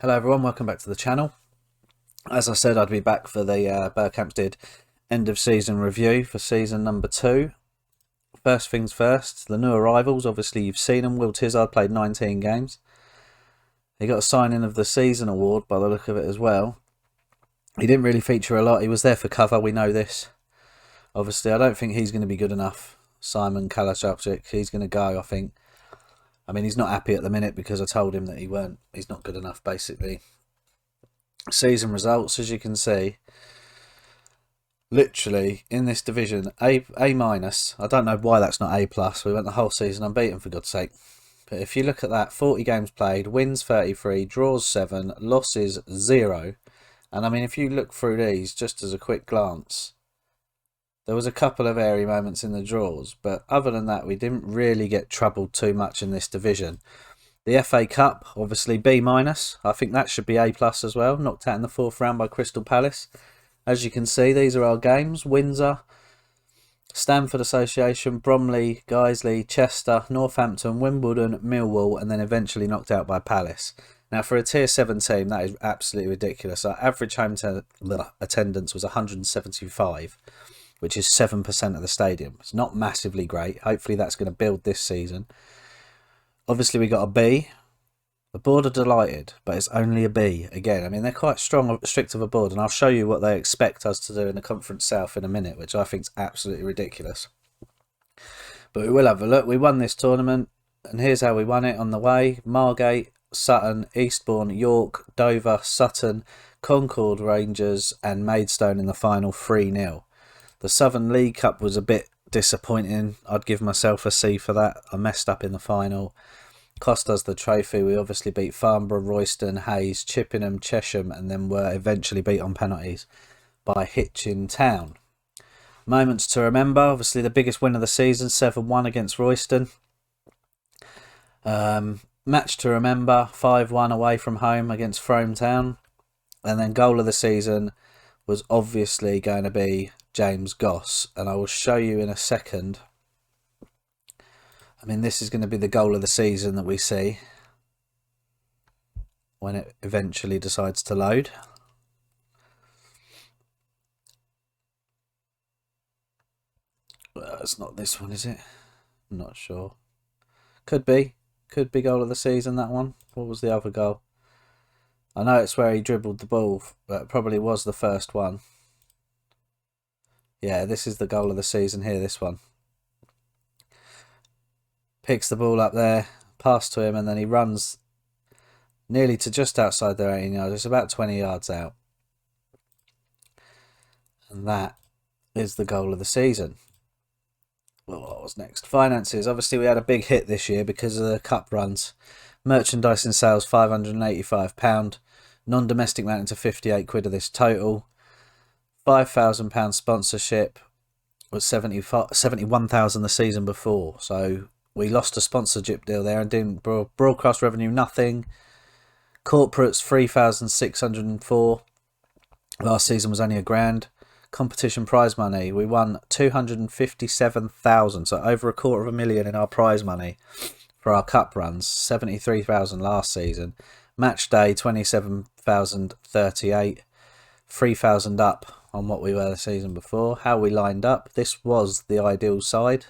Hello everyone, welcome back to the channel. As I said, I'd be back for the Berkhamsted end of season review for season number 2. First things first, the new arrivals, obviously you've seen them. Will Tizard played 19 games. He got a signing of the season award by the look of it as well. He didn't really feature a lot, he was there for cover, we know this. Obviously I don't think he's going to be good enough. Simon Kalashapchik, he's going to go, I think. I mean, he's not happy at the minute because I told him that he's not good enough, basically. Season results, as you can see, literally in this division, A minus. I don't know why that's not A plus. We went the whole season unbeaten, for God's sake. But if you look at that, 40 games played, wins 33, draws 7, losses 0. And I mean, if you look through these, just as a quick glance, there was a couple of airy moments in the draws, but other than that, we didn't really get troubled too much in this division. The FA Cup, obviously B minus. I think that should be A plus as well. Knocked out in the 4th round by Crystal Palace. As you can see, these are our games. Windsor, Stamford Association, Bromley, Guiseley, Chester, Northampton, Wimbledon, Millwall, and then eventually knocked out by Palace. Now, for a Tier 7 team, that is absolutely ridiculous. Our average home attendance was 175. Which is 7% of the stadium. It's not massively great. Hopefully that's going to build this season. Obviously we got a B. The board are delighted, but it's only a B. Again, I mean, they're quite strict of a board, and I'll show you what they expect us to do in the Conference South in a minute, which I think is absolutely ridiculous. But we will have a look. We won this tournament, and here's how we won it on the way. Margate, Sutton, Eastbourne, York, Dover, Sutton, Concord Rangers, and Maidstone in the final 3-0. The Southern League Cup was a bit disappointing. I'd give myself a C for that. I messed up in the final. Cost us the trophy. We obviously beat Farnborough, Royston, Hayes, Chippenham, Chesham, and then were eventually beat on penalties by Hitchin Town. Moments to remember. Obviously the biggest win of the season, 7-1 against Royston. Match to remember, 5-1 away from home against Frome Town. And then goal of the season was obviously going to be James Goss, and I will show you in a second. I mean, this is going to be the goal of the season that we see when it eventually decides to load. Well, it's not this one, is it? I'm not sure. Could be goal of the season, that one. What was the other goal? I know it's where he dribbled the ball, but it probably was the first one. Yeah, this is the goal of the season here, this one. Picks the ball up there, pass to him, and then he runs nearly to just outside their 18 yards. It's about 20 yards out. And that is the goal of the season. Well, what was next? Finances. Obviously, we had a big hit this year because of the cup runs. Merchandising sales, £585. Non-domestic mounting to 58 quid of this total. £5,000 sponsorship was 71,000 the season before, so we lost a sponsorship deal there and didn't broadcast revenue, nothing. Corporates 3,604. Last season was only £1,000. Competition prize money, we won 257,000, so over £250,000 in our prize money for our cup runs. 73,000 last season. Match day 27,038. 3,000 up on what we were the season before. How we lined up, this was the ideal side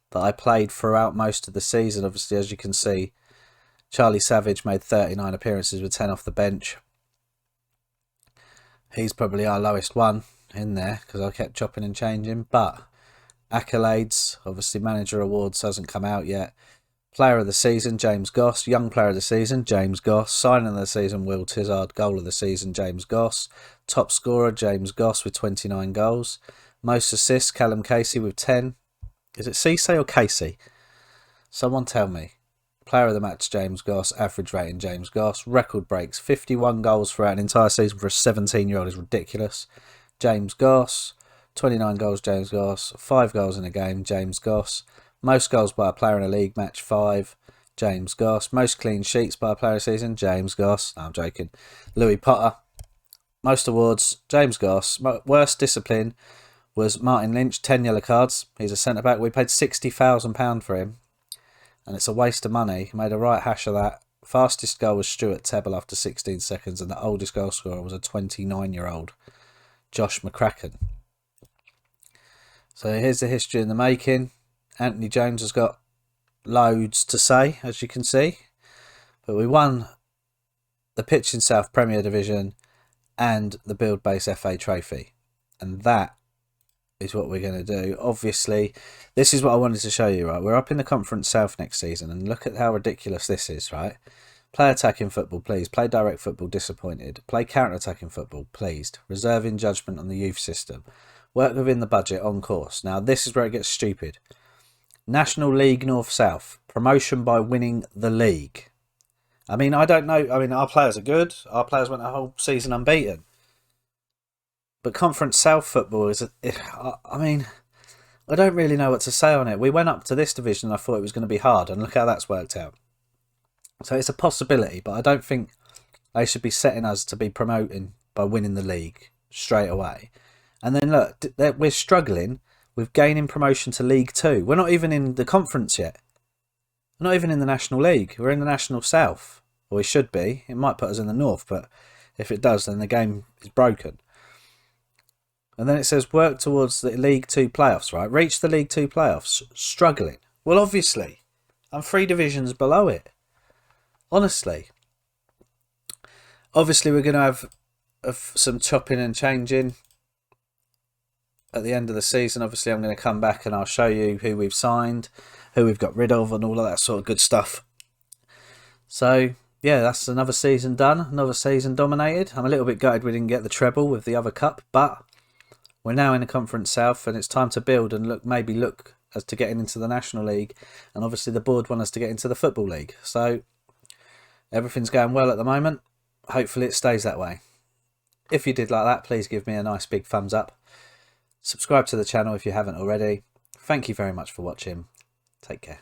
that I played throughout most of the season. Obviously, as you can see, Charlie Savage made 39 appearances with 10 off the bench. He's probably our lowest one in there because I kept chopping and changing. But accolades, obviously manager awards hasn't come out yet. Player of the season, James Goss. Young player of the season, James Goss. Signing of the season, Will Tizard. Goal of the season, James Goss. Top scorer, James Goss with 29 goals. Most assists, Callum Casey with 10. Is it Cisse or Casey? Someone tell me. Player of the match, James Goss. Average rating, James Goss. Record breaks, 51 goals throughout an entire season for a 17-year-old is ridiculous. James Goss. 29 goals, James Goss. 5 goals in a game, James Goss. Most goals by a player in a league match, 5. James Goss. Most clean sheets by a player of the season, James Goss. No, I'm joking. Louis Potter. Most awards, James Goss. Worst discipline was Martin Lynch, 10 yellow cards. He's a centre-back. We paid £60,000 for him. And it's a waste of money. He made a right hash of that Fastest goal was Stuart Tebble after 16 seconds, and the oldest goal scorer was a 29-year-old Josh McCracken. So here's the history in the making. Anthony Jones has got loads to say, as you can see. But we won the Pitch in South Premier Division and the Build Base FA Trophy. And that is what we're going to do. Obviously, this is what I wanted to show you, right? We're up in the Conference South next season, and look at how ridiculous this is, right? Play attacking football, pleased. Play direct football, disappointed. Play counter-attacking football, pleased. Reserving judgment on the youth system. Work within the budget, on course. Now, this is where it gets stupid. National League North-South. Promotion by winning the league. I mean, I don't know. I mean, our players are good. Our players went a whole season unbeaten. But Conference South football is... I mean, I don't really know what to say on it. We went up to this division and I thought it was going to be hard. And look how that's worked out. So it's a possibility. But I don't think they should be setting us to be promoting by winning the league straight away. And then look, we're struggling with gaining promotion to League 2. We're not even in the conference yet. We're not even in the National League. We're in the National South. Or we should be. It might put us in the North, but if it does, then the game is broken. And then it says work towards the League 2 playoffs, right? Reach the League 2 playoffs. Struggling. Well, obviously. I'm 3 divisions below it. Honestly. Obviously, we're going to have some chopping and changing at the end of the season. Obviously, I'm going to come back and I'll show you who we've signed, who we've got rid of, and all of that sort of good stuff. So, yeah, that's another season done. Another season dominated. I'm a little bit gutted we didn't get the treble with the other cup, but we're now in the Conference South and it's time to build and maybe look as to getting into the National League. And obviously the board want us to get into the Football League. So, everything's going well at the moment. Hopefully it stays that way. If you did like that, please give me a nice big thumbs up. Subscribe to the channel if you haven't already. Thank you very much for watching. Take care.